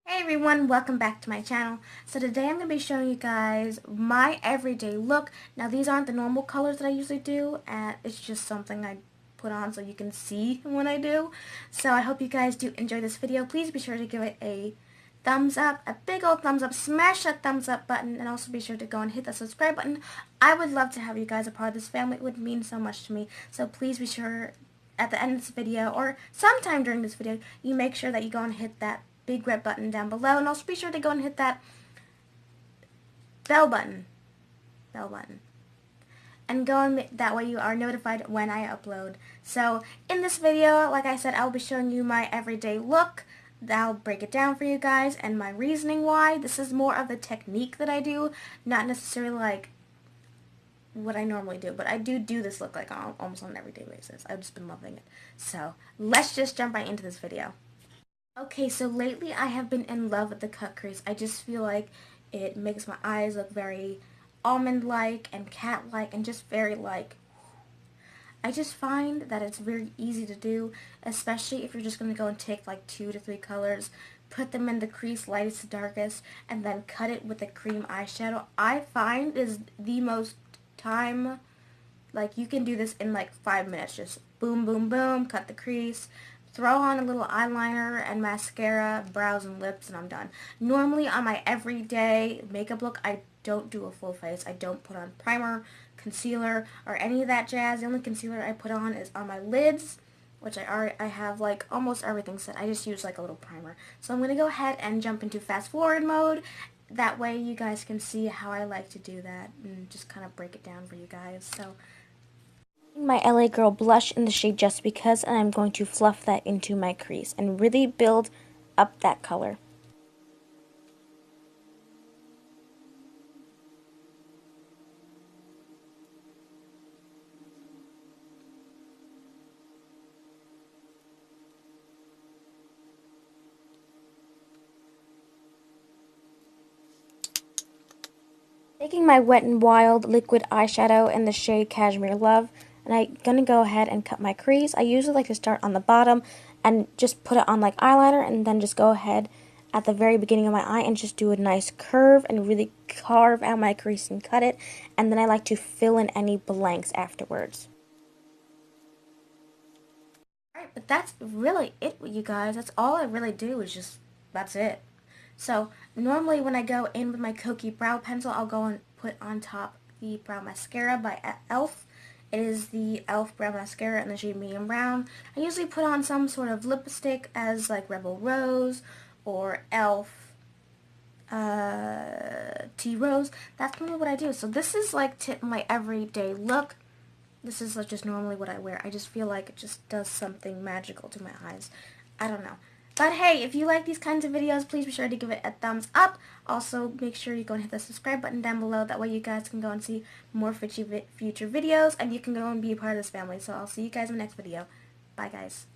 Hey everyone, welcome back to my channel. So today I'm going to be showing you guys my everyday look. Now these aren't the normal colors that I usually do, and it's just something I put on so you can see when I do. So I hope you guys do enjoy this video. Please be sure to give it a thumbs up, a big old thumbs up, smash that thumbs up button, and also be sure to go and hit that subscribe button. I would love to have you guys a part of this family. It would mean so much to me. So please be sure at the end of this video or sometime during this video, you make sure that you go and hit that big red button down below, and also be sure to go and hit that bell button, and go and that way you are notified when I upload. So in this video, like I said, I'll be showing you my everyday look. I'll break it down for you guys and my reasoning why. This is more of the technique that I do, not necessarily like what I normally do, but I do this look like almost on an everyday basis. I've just been loving it. So let's just jump right into this video. Okay, so lately I have been in love with the cut crease. I just feel like it makes my eyes look very almond-like and cat-like and just very like, I just find that it's very easy to do, especially if you're just going to go and take like 2 to 3 colors, put them in the crease lightest to darkest, and then cut it with a cream eyeshadow. I find is the most time, like you can do this in like 5 minutes, just boom, boom, boom, cut the crease, throw on a little eyeliner and mascara, brows and lips, and I'm done. Normally on my everyday makeup look, I don't do a full face. I don't put on primer, concealer, or any of that jazz. The only concealer I put on is on my lids, which I have like almost everything set. I just use like a little primer. So I'm going to go ahead and jump into fast forward mode. That way you guys can see how I like to do that and just kind of break it down for you guys. So my LA Girl blush in the shade Just Because, and I'm going to fluff that into my crease and really build up that color. Taking my Wet n Wild liquid eyeshadow in the shade Cashmere Love, and I'm going to go ahead and cut my crease. I usually like to start on the bottom and just put it on like eyeliner, and then just go ahead at the very beginning of my eye and just do a nice curve and really carve out my crease and cut it, and then I like to fill in any blanks afterwards. Alright, but that's really it, you guys. That's all I really do is just, that's it. So normally when I go in with my Kokie brow pencil, I'll go and put on top the brow mascara by e.l.f. It is the e.l.f. brow mascara in the shade medium brown. I usually put on some sort of lipstick as like Rebel Rose or e.l.f. Tea Rose. That's normally what I do. So this is like my everyday look. This is like just normally what I wear. I just feel like it just does something magical to my eyes. I don't know. But hey, if you like these kinds of videos, please be sure to give it a thumbs up. Also, make sure you go and hit the subscribe button down below. That way you guys can go and see more future videos, and you can go and be a part of this family. So I'll see you guys in the next video. Bye, guys.